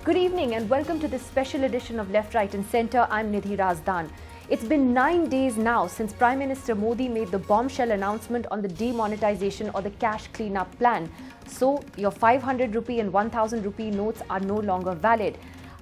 Good evening and welcome to this special edition of Left, Right and Centre. I'm Nidhi Razdan. It's been 9 days now since Prime Minister Modi made the bombshell announcement on the demonetization or the cash clean-up plan. So, your 500 rupee and 1000 rupee notes are no longer valid.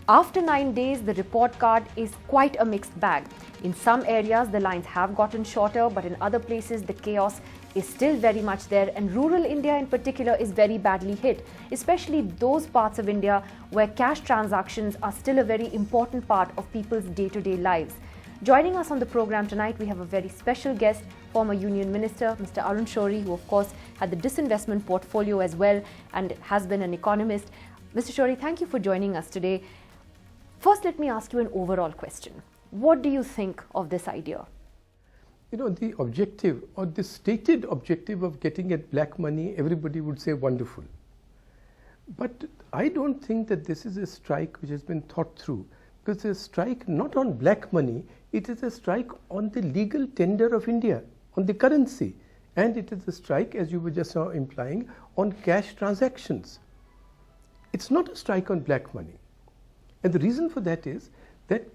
After 9 days, the report card is quite a mixed bag. In some areas, the lines have gotten shorter, but in other places, the chaos is still very much there, and rural India in particular is very badly hit, especially those parts of India where cash transactions are still a very important part of people's day-to-day lives. Joining us on the program tonight, we have a very special guest, former Union Minister, Mr. Arun Shourie, who of course had the disinvestment portfolio as well and has been an economist. Mr. Shourie, thank you for joining us today. First, let me ask you an overall question. What do you think of this idea? You know, the objective or the stated objective of getting at black money, everybody would say wonderful. But I don't think that this is a strike which has been thought through, because it's a strike not on black money, it is a strike on the legal tender of India, on the currency. And it is a strike, as you were just now implying, on cash transactions. It's not a strike on black money. And the reason for that is that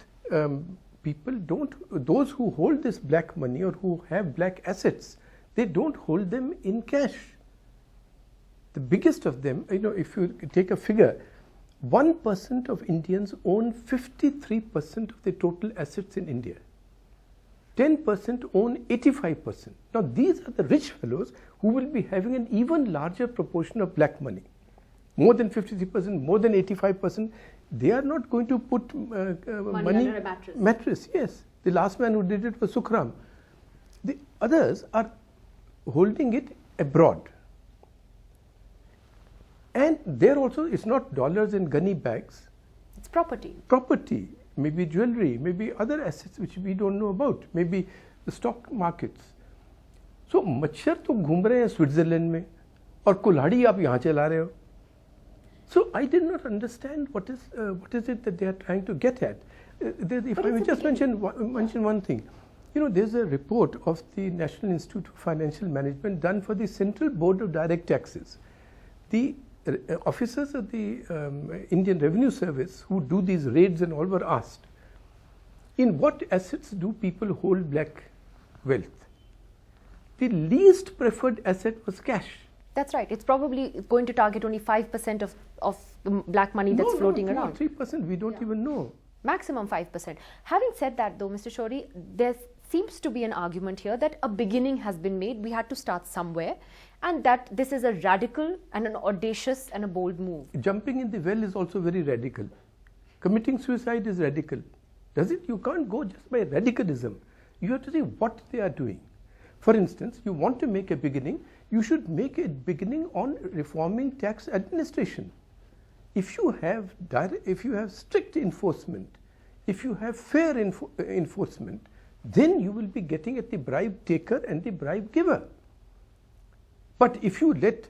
people don't, those who hold this black money or who have black assets, they don't hold them in cash. The biggest of them, you know, if you take a figure, 1% of Indians own 53% of the total assets in India. 10% own 85%. Now these are the rich fellows who will be having an even larger proportion of black money. More than 53%, more than 85%. They are not going to put money under a mattress. Yes, the last man who did it was Sukhram. The others are holding it abroad, and there also it's not dollars in gunny bags. It's property. Property, maybe jewelry, maybe other assets which we don't know about, maybe the stock markets. So मच्छर तो घूम रहे हैं Switzerland में और कुल्हाड़ी आप यहाँ चला रहे हो. So I did not understand what is it that they are trying to get at. If I may just mention one thing. You know, there's a report of the National Institute of Financial Management done for the Central Board of Direct Taxes. The officers of the Indian Revenue Service who do these raids and all were asked, in what assets do people hold black wealth? The least preferred asset was cash. That's right. It's probably going to target only 5% of the black money that's floating around. 3%, we don't even know. Maximum 5%. Having said that though, Mr. Shourie, there seems to be an argument here that a beginning has been made. We had to start somewhere, and that this is a radical and an audacious and a bold move. Jumping in the well is also very radical. Committing suicide is radical. Does it? You can't go just by radicalism. You have to see what they are doing. For instance, you want to make a beginning, you should make a beginning on reforming tax administration. If you have strict enforcement, if you have fair enforcement, then you will be getting at the bribe taker and the bribe giver. But if you let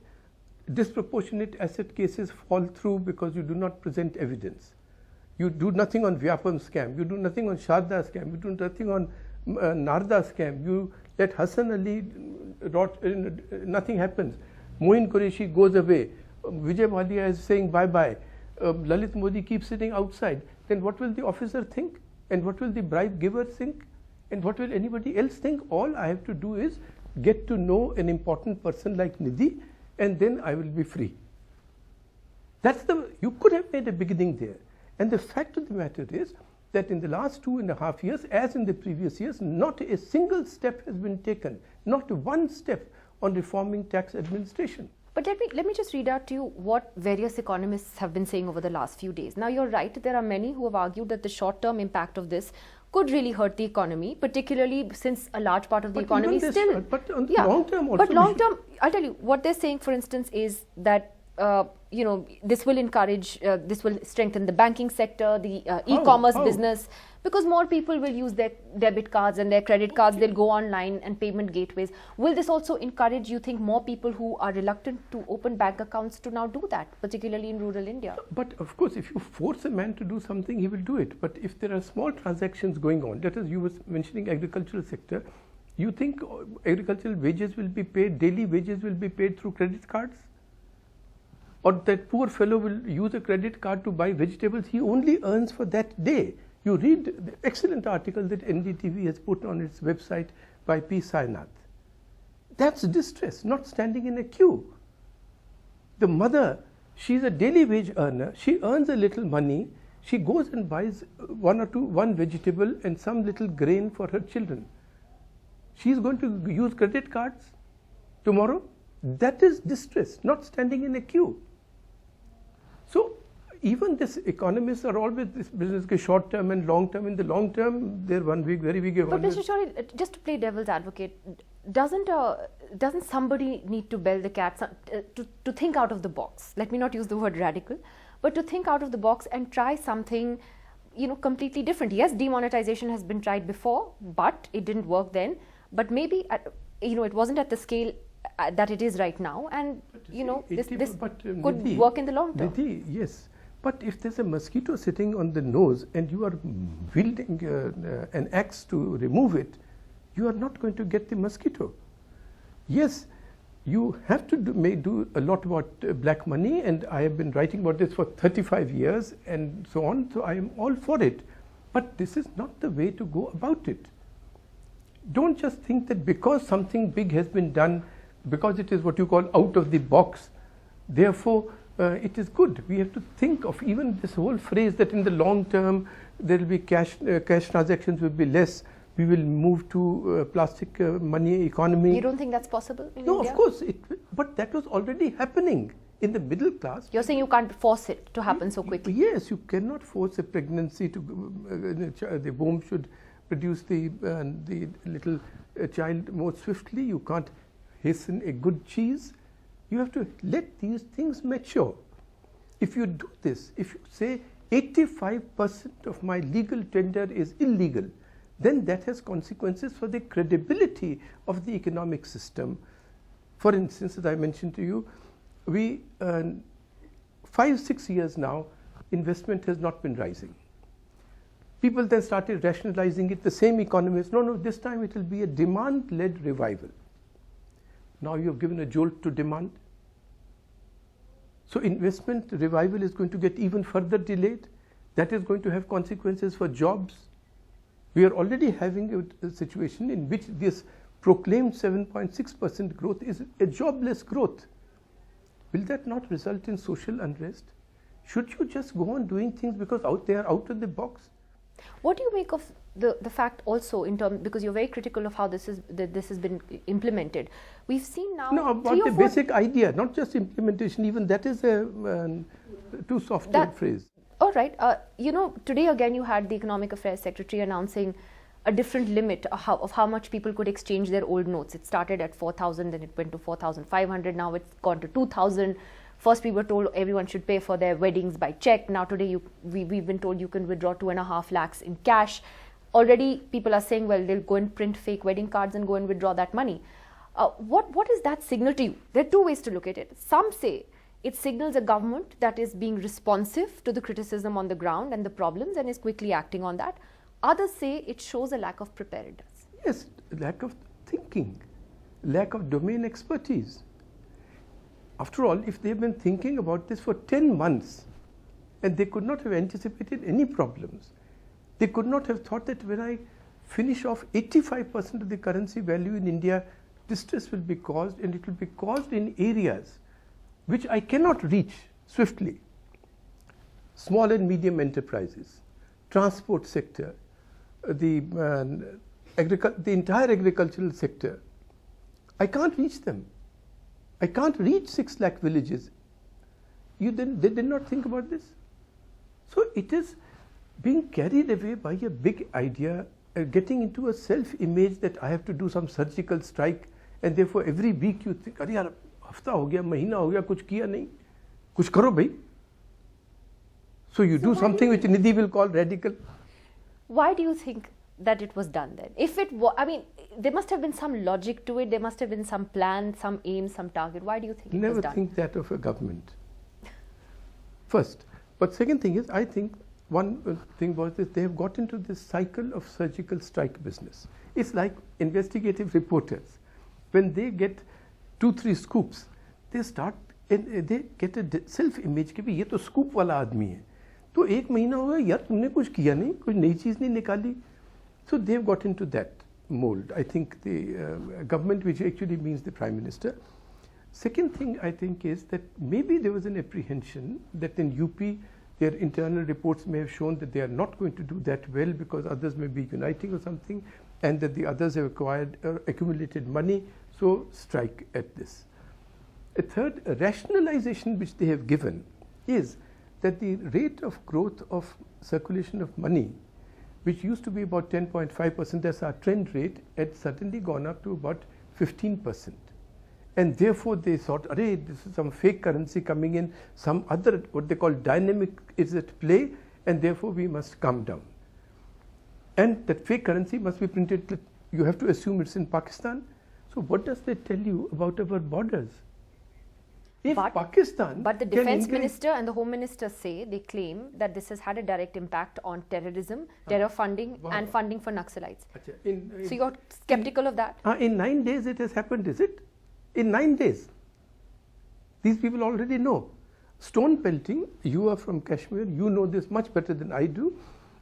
disproportionate asset cases fall through because you do not present evidence, you do nothing on Vyapam scam, you do nothing on Sharda scam, you do nothing on Narda scam, you let Hassan Ali, nothing happens. Moin Qureshi goes away. Vijay Mallya is saying bye-bye. Lalit Modi keeps sitting outside. Then what will the officer think? And what will the bribe giver think? And what will anybody else think? All I have to do is get to know an important person like Nidhi, and then I will be free. You could have made a beginning there. And the fact of the matter is that in the last 2.5 years, as in the previous years, not a single step has been taken, not one step on reforming tax administration. But let me just read out to you what various economists have been saying over the last few days. Now, you're right, there are many who have argued that the short-term impact of this could really hurt the economy, particularly since a large part of the economy is still... But on the long term also... But long term, I'll tell you, what they're saying, for instance, is that you know, this will encourage, this will strengthen the banking sector, the e-commerce business, because more people will use their debit cards and their credit cards. They'll go online and payment gateways. Will this also encourage, you think, more people who are reluctant to open bank accounts to now do that, particularly in rural India? But of course, if you force a man to do something, he will do it. But if there are small transactions going on, that is, you were mentioning agricultural sector, you think agricultural wages will be paid, daily wages will be paid through credit cards? or that poor fellow will use a credit card to buy vegetables he only earns for that day. You read the excellent article that NDTV has put on its website by P. Sainath. That's distress, not standing in a queue. The mother, she's a daily wage earner, she earns a little money, she goes and buys one vegetable and some little grain for her children. She's going to use credit cards tomorrow? That is distress, not standing in a queue. So even this economists are always this business ke short term and long term. In the long term, they're one big, very big. But Mr. Shourie, just to play devil's advocate, doesn't somebody need to bell the cat to think out of the box? Let me not use the word radical, but to think out of the box and try something, completely different. Yes, demonetization has been tried before, but it didn't work then. But maybe it wasn't at the scale that it is right now, and this could work in the long term. Nidhi, yes, but if there's a mosquito sitting on the nose and you are wielding an axe to remove it, you are not going to get the mosquito. Yes, you have to do a lot about black money, and I have been writing about this for 35 years and so on, so I am all for it. But this is not the way to go about it. Don't just think that because something big has been done, because it is what you call out of the box, therefore it is good. We have to think of even this whole phrase that in the long term there will be cash transactions will be less. We will move to plastic money economy. You don't think that's possible in No, India? of course, but that was already happening in the middle class. You're saying you can't force it to happen so quickly? Yes, you cannot force a pregnancy to the womb should produce the little child more swiftly. You can't hasten a good cheese. You have to let these things mature. If you do this, if you say 85% of my legal tender is illegal, then that has consequences for the credibility of the economic system. For instance, as I mentioned to you, we 5-6 years now, investment has not been rising. People then started rationalizing it. The same economists, no, this time it will be a demand-led revival. Now you have given a jolt to demand. So investment revival is going to get even further delayed. That is going to have consequences for jobs. We are already having a situation in which this proclaimed 7.6% growth is a jobless growth. Will that not result in social unrest? Should you just go on doing things because they are out of the box? What do you make of the fact also in terms, because you're very critical of how this has been implemented? We've seen now about the basic idea, not just implementation. Even that is a too soft a phrase. All right. Today again you had the Economic Affairs Secretary announcing a different limit of how much people could exchange their old notes. It started at 4,000, then it went to 4,500. Now it's gone to 2,000. First we were told everyone should pay for their weddings by check. Now today we've been told you can withdraw 2.5 lakhs in cash. Already people are saying, well, they'll go and print fake wedding cards and go and withdraw that money. What is that signal to you? There are two ways to look at it. Some say it signals a government that is being responsive to the criticism on the ground and the problems and is quickly acting on that. Others say it shows a lack of preparedness. Yes, lack of thinking, lack of domain expertise. After all, if they've been thinking about this for 10 months and they could not have anticipated any problems, they could not have thought that when I finish off 85% of the currency value in India, distress will be caused, and it will be caused in areas which I cannot reach swiftly. Small and medium enterprises, transport sector, the entire agricultural sector. I can't reach them. I can't reach 6 lakh villages. They did not think about this. So it is being carried away by a big idea, getting into a self-image that I have to do some surgical strike, and therefore every week you think, "Arey yaar, hafta ho gaya, mahina ho gaya, kuch kiya nahi, kuch karo bhai." So you do something which Nidhi will call radical. Why do you think that it was done then? If it was, there must have been some logic to it. There must have been some plan, some aim, some target. Why do you think it was done? Never think that of a government. First. But second thing is, I think one thing was that they have got into this cycle of surgical strike business. It's like investigative reporters. When they get 2-3 scoops, they start And they get a self-image कि ये तो scoop वाला आदमी है. तो एक महीना हुआ यार तुमने कुछ किया नहीं, कोई नई चीज़ नहीं निकाली. So they've got into that mold. I think the government, which actually means the Prime Minister. Second thing I think is that maybe there was an apprehension that in UP their internal reports may have shown that they are not going to do that well because others may be uniting or something, and that the others have accumulated money, so strike at this. A third rationalization which they have given is that the rate of growth of circulation of money, which used to be about 10.5%, that's our trend rate, had suddenly gone up to about 15%. And therefore they thought, array, this is some fake currency coming in, some other, what they call dynamic is at play, and therefore we must calm down. And that fake currency must be printed, you have to assume it's in Pakistan. So what does that tell you about our borders? If Pakistan but the defense minister and the home minister say, they claim that this has had a direct impact on terrorism, terror funding and funding for Naxalites. So you're skeptical of that? In 9 days it has happened, is it? In 9 days. These people already know. Stone pelting, you are from Kashmir, you know this much better than I do,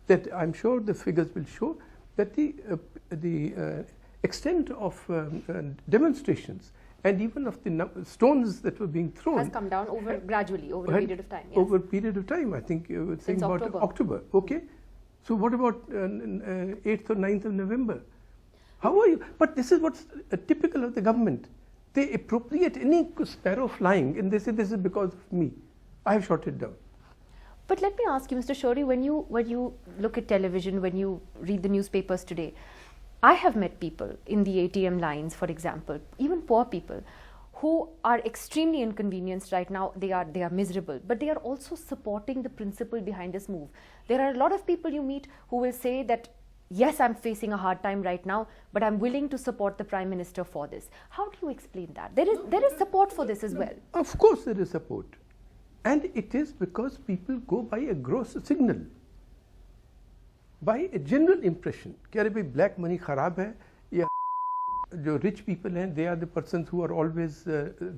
that I'm sure the figures will show that the extent of demonstrations and even of the stones that were being thrown has come down gradually over a period of time. Yes. Over a period of time, I think you were saying about October. Okay. So what about 8th or 9th of November? How are you? But this is what's typical of the government. They appropriate any sparrow flying and they say this is because of me. I have shot it down. But let me ask you, Mr. Shourie, when you look at television, when you read the newspapers today, I have met people in the ATM lines, for example, even poor people, who are extremely inconvenienced right now. They are miserable, but they are also supporting the principle behind this move. There are a lot of people you meet who will say that, yes, I'm facing a hard time right now, but I'm willing to support the Prime Minister for this. How do you explain that? There is support for this as well. Of course there is support. And it is because people go by a gross signal, by a general impression. कि अरे भाई black money खराब है, या जो rich people हैं, they are the persons who are always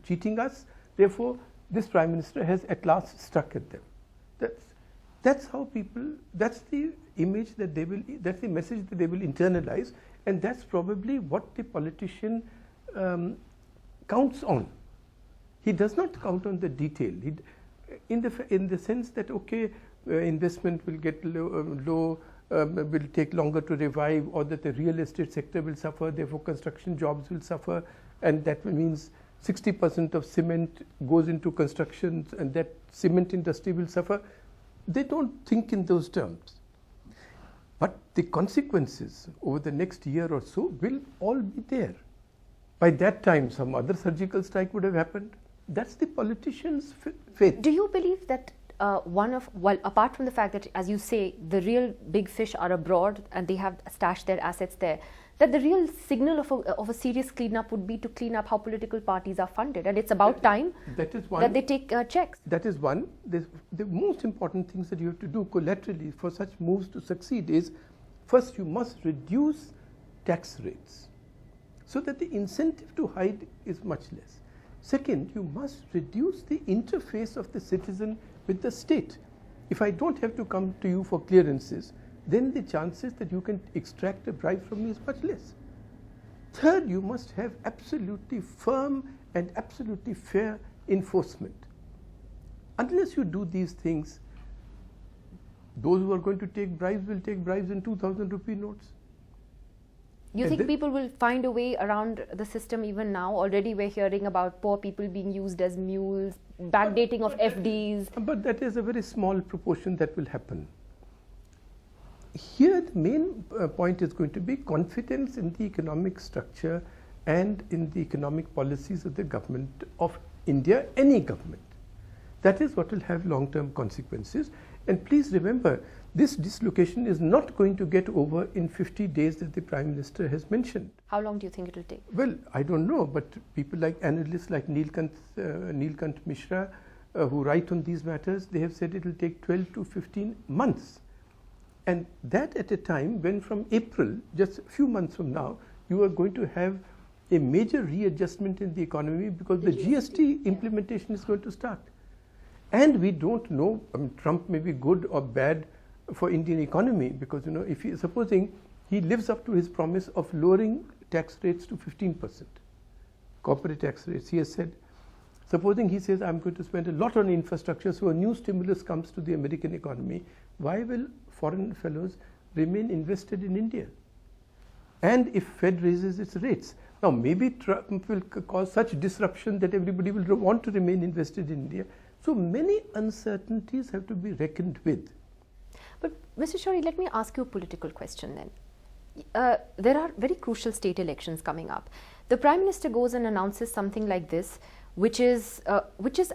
cheating us. Therefore, this Prime Minister has at last struck at them. That's how people, that's the image that they will, that's the message that they will internalize, and that's probably what the politician counts on. He does not count on the detail. In the sense that, okay, investment will get low, will take longer to revive, or that the real estate sector will suffer, therefore construction jobs will suffer, and that means 60% of cement goes into construction and that cement industry will suffer. They don't think in those terms. But the consequences over the next year or so will all be there. By that time, some other surgical strike would have happened. That's the politician's faith. Do you believe that apart from the fact that, as you say, the real big fish are abroad and they have stashed their assets there, that the real signal of a serious cleanup would be to clean up how political parties are funded, and it's about time that they take checks? That is one. The most important things that you have to do collaterally for such moves to succeed is, first you must reduce tax rates so that the incentive to hide is much less. Second, you must reduce the interface of the citizen with the state. If I don't have to come to you for clearances, then the chances that you can extract a bribe from me is much less. Third, you must have absolutely firm and absolutely fair enforcement. Unless you do these things, those who are going to take bribes will take bribes in 2,000 rupee notes. You think people will find a way around the system even now? Already we're hearing about poor people being used as mules, backdating of FDs. But that is a very small proportion that will happen. Here the main point is going to be confidence in the economic structure and in the economic policies of the government of India, any government. That is what will have long-term consequences. And please remember, this dislocation is not going to get over in 50 days that the Prime Minister has mentioned. How long do you think it will take? Well, I don't know, but people like analysts like Neelkant Mishra who write on these matters, they have said it will take 12 to 15 months. And that at a time when from April, just a few months from now, you are going to have a major readjustment in the economy because the GST implementation is going to start. And we don't know, Trump may be good or bad for Indian economy because, if supposing he lives up to his promise of lowering tax rates to 15%, corporate tax rates, he has said, supposing he says, I'm going to spend a lot on infrastructure, so a new stimulus comes to the American economy, why will foreign fellows remain invested in India? And if Fed raises its rates, now maybe Trump will cause such disruption that everybody will want to remain invested in India. So many uncertainties have to be reckoned with. But Mr. Shourie, let me ask you a political question then. There are very crucial state elections coming up. The Prime Minister goes and announces something like this, which is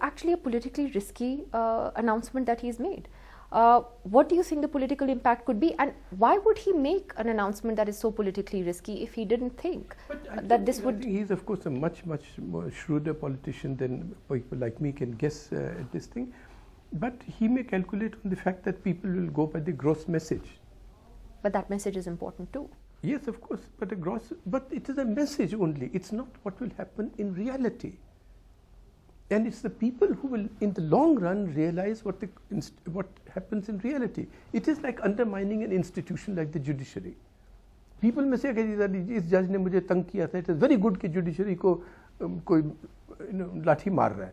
actually a politically risky announcement that he's made. What do you think the political impact could be, and why would he make an announcement that is so politically risky if he didn't think that this would... He's of course a much more shrewder politician than people like me can guess at this thing, but he may calculate on the fact that people will go by the gross message. But that message is important too. Yes, of course, but it is a message only. It's not what will happen in reality. And it's the people who will, in the long run, realize what happens in reality. It is like undermining an institution like the judiciary. People may say that this judge ne mujhe tang kiya tha. It is very good that judiciary ko koi lathi maar raha hai.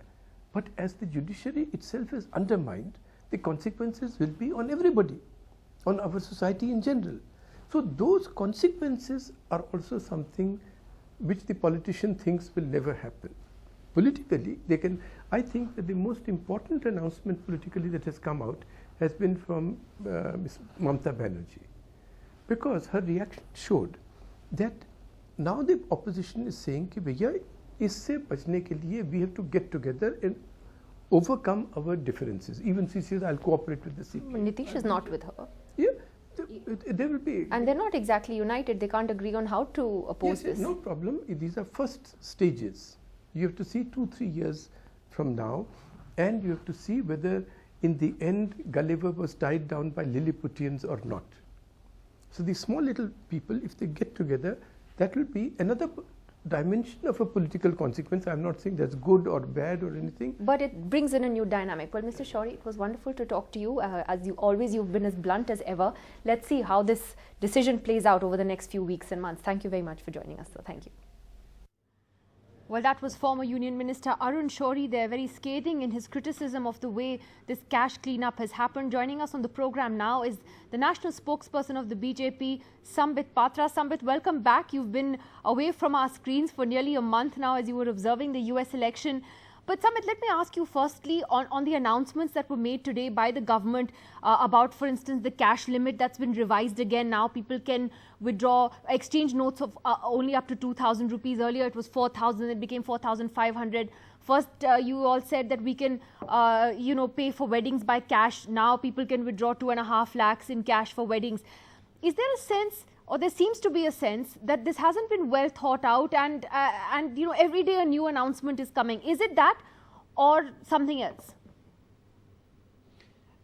But as the judiciary itself is undermined, the consequences will be on everybody, on our society in general. So those consequences are also something which the politician thinks will never happen. Politically, I think that the most important announcement politically that has come out has been from Ms. Mamata Banerjee, because her reaction showed that now the opposition is saying कि भैया इससे बचने के लिए we have to get together and overcome our differences. Even she says, I'll cooperate with the CPM. Nitish is not with her. Yeah, there will be. And they're not exactly united. They can't agree on how to oppose this. No problem. These are first stages. You have to see 2-3 years from now, and you have to see whether in the end Gulliver was tied down by Lilliputians or not. So these small little people, if they get together, that will be another dimension of a political consequence. I'm not saying that's good or bad or anything. But it brings in a new dynamic. Well, Mr. Shourie, it was wonderful to talk to you. As you always, you've been as blunt as ever. Let's see how this decision plays out over the next few weeks and months. Thank you very much for joining us, sir. Thank you. Well, that was former Union Minister Arun Shourie there, very scathing in his criticism of the way this cash cleanup has happened. Joining us on the program now is the national spokesperson of the BJP, Sambit Patra. Sambit, welcome back. You've been away from our screens for nearly a month now as you were observing the US election. But Sambit, let me ask you firstly on the announcements that were made today by the government about, for instance, the cash limit that's been revised again. Now people can withdraw, exchange notes of only up to 2,000 rupees. Earlier it was 4,000, it became 4,500. First, you all said that we can, pay for weddings by cash. Now people can withdraw 2.5 lakhs in cash for weddings. Is there a sense, or there seems to be a sense, that this hasn't been well thought out and every day a new announcement is coming? Is it that or something else?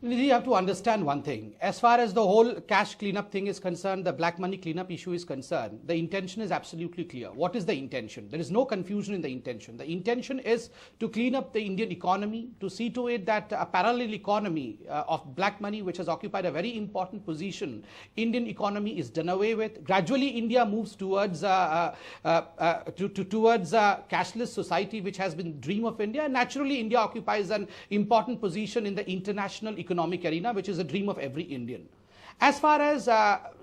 You have to understand one thing. As far as the whole cash cleanup thing is concerned, the black money cleanup issue is concerned, the intention is absolutely clear. What is the intention? There is no confusion in the intention. The intention is to clean up the Indian economy, to see to it that a parallel economy of black money, which has occupied a very important position, Indian economy is done away with. Gradually, India moves towards towards a cashless society, which has been the dream of India. And naturally, India occupies an important position in the international economic arena, which is a dream of every Indian. As far as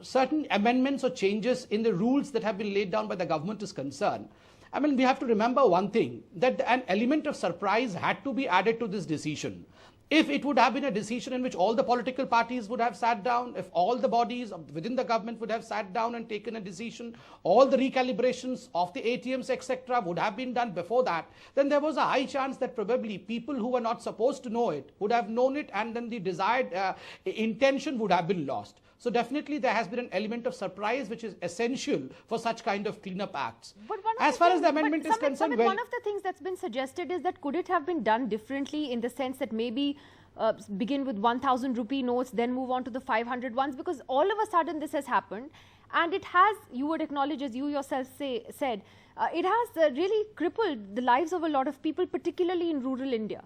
certain amendments or changes in the rules that have been laid down by the government is concerned, I mean, we have to remember one thing, that an element of surprise had to be added to this decision. If it would have been a decision in which all the political parties would have sat down, if all the bodies within the government would have sat down and taken a decision, all the recalibrations of the ATMs, etc., would have been done before that, then there was a high chance that probably people who were not supposed to know it would have known it, and then the desired intention would have been lost. So definitely there has been an element of surprise which is essential for such kind of cleanup acts. As far as the amendment is concerned, one of the things that's been suggested is that could it have been done differently, in the sense that maybe begin with 1,000 rupee notes, then move on to the 500 ones, because all of a sudden this has happened and it has, you would acknowledge, as you yourself said, it has really crippled the lives of a lot of people, particularly in rural India.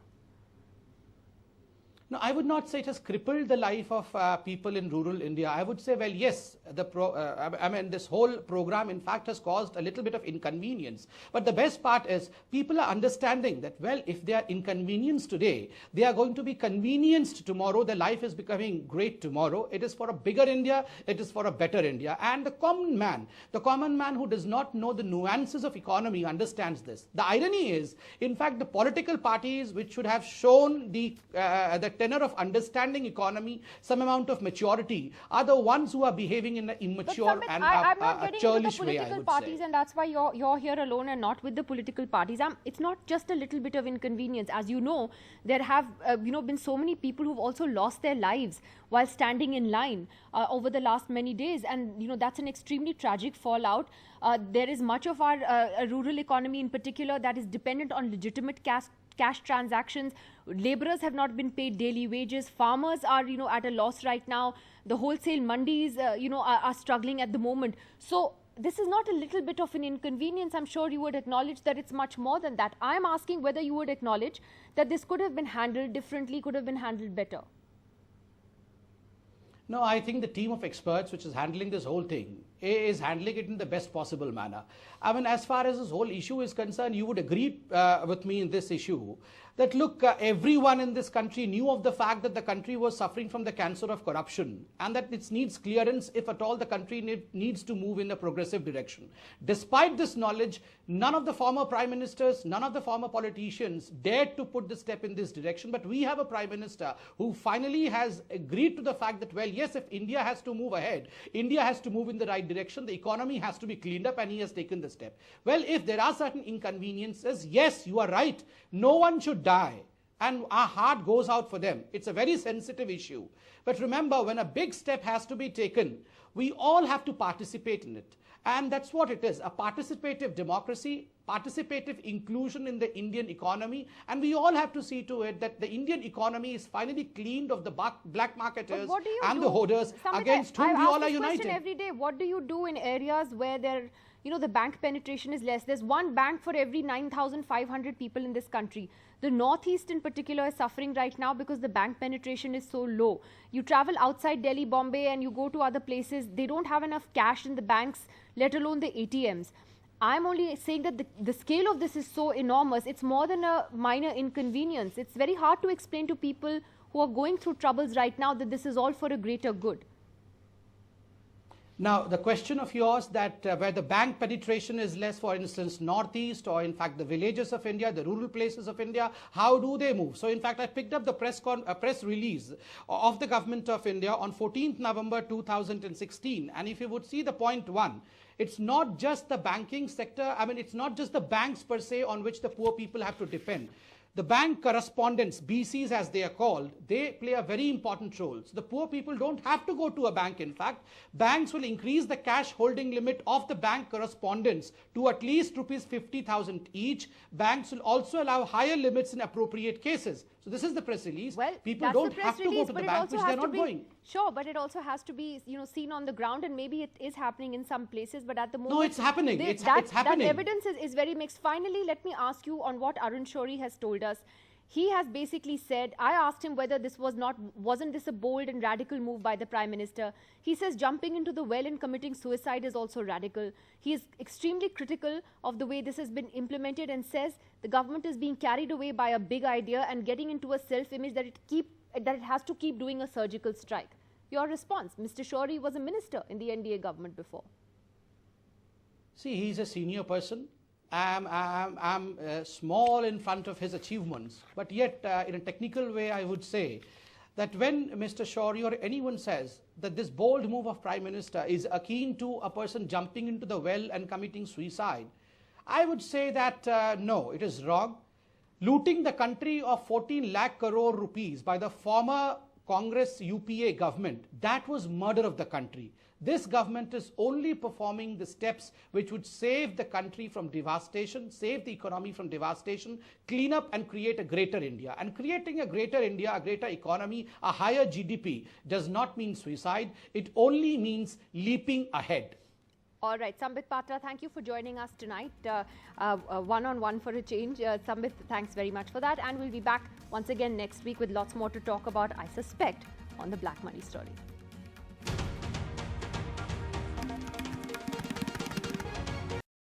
No, I would not say it has crippled the life of people in rural India. I would say, well, yes, this whole program, in fact, has caused a little bit of inconvenience. But the best part is people are understanding that, well, if they are inconvenienced today, they are going to be convenienced tomorrow. Their life is becoming great tomorrow. It is for a bigger India. It is for a better India. And the common man who does not know the nuances of economy understands this. The irony is, in fact, the political parties which should have shown the tenor of understanding economy, some amount of maturity, are the ones who are behaving in an immature and I'm not getting into the way, political parties, and that's why you're here alone and not with the political parties. It's not just a little bit of inconvenience. As you know, there have been so many people who've also lost their lives while standing in line over the last many days, and that's an extremely tragic fallout. There is much of our rural economy in particular that is dependent on legitimate cash transactions. Laborers have not been paid daily wages. Farmers are, at a loss right now. The wholesale mandis, are struggling at the moment. So this is not a little bit of an inconvenience. I'm sure you would acknowledge that it's much more than that. I'm asking whether you would acknowledge that this could have been handled differently, could have been handled better. No, I think the team of experts which is handling this whole thing is handling it in the best possible manner. I mean, as far as this whole issue is concerned, you would agree with me in this issue that, look, everyone in this country knew of the fact that the country was suffering from the cancer of corruption and that it needs clearance if at all the country needs to move in a progressive direction. Despite this knowledge, none of the former prime ministers, none of the former politicians dared to put the step in this direction. But we have a prime minister who finally has agreed to the fact that, well, yes, if India has to move ahead, India has to move in the right direction, the economy has to be cleaned up, and he has taken the step. Well, if there are certain inconveniences, yes, you are right. No one should die, and our heart goes out for them. It's a very sensitive issue. But remember, when a big step has to be taken, we all have to participate in it. And that's what it is, a participative democracy, participative inclusion in the Indian economy. And we all have to see to it that the Indian economy is finally cleaned of the black marketers and the hoarders against whom we all are united. Every day, what do you do in areas where the bank penetration is less? There's one bank for every 9,500 people in this country. The Northeast in particular is suffering right now because the bank penetration is so low. You travel outside Delhi, Bombay, and you go to other places, they don't have enough cash in the banks, let alone the ATMs. I'm only saying that the scale of this is so enormous, it's more than a minor inconvenience. It's very hard to explain to people who are going through troubles right now that this is all for a greater good. Now, the question of yours that where the bank penetration is less, for instance, Northeast or in fact the villages of India, the rural places of India, how do they move? So in fact, I picked up the press release of the government of India on 14th November 2016. And if you would see the point 1, it's not just the banking sector. I mean, it's not just the banks per se on which the poor people have to depend. The bank correspondents, BCs as they are called, they play a very important role. So the poor people don't have to go to a bank. In fact, banks will increase the cash holding limit of the bank correspondents to at least rupees 50,000 each. Banks will also allow higher limits in appropriate cases. So this is the press release. Well, people don't have to go to the bank, which they're not going. Sure, but it also has to be seen on the ground, and maybe it is happening in some places, but at the moment... No, it's happening. It's happening. That evidence is very mixed. Finally, let me ask you on what Arun Shourie has told us. He has basically said, I asked him whether this wasn't this a bold and radical move by the Prime Minister. He says jumping into the well and committing suicide is also radical. He is extremely critical of the way this has been implemented and says the government is being carried away by a big idea and getting into a self-image that it has to keep doing a surgical strike. Your response? Mr. Shourie was a minister in the NDA government before. See, he's a senior person. I'm small in front of his achievements, but yet in a technical way I would say that when Mr. Shourie or anyone says that this bold move of Prime Minister is akin to a person jumping into the well and committing suicide, I would say that no, it is wrong. Looting the country of 14 lakh crore rupees by the former Congress UPA government, that was murder of the country. This government is only performing the steps which would save the country from devastation, save the economy from devastation, clean up and create a greater India. And creating a greater India, a greater economy, a higher GDP does not mean suicide. It only means leaping ahead. All right, Sambit Patra, thank you for joining us tonight, one-on-one for a change. Sambit, thanks very much for that. And we'll be back once again next week with lots more to talk about, I suspect, on the Black Money story.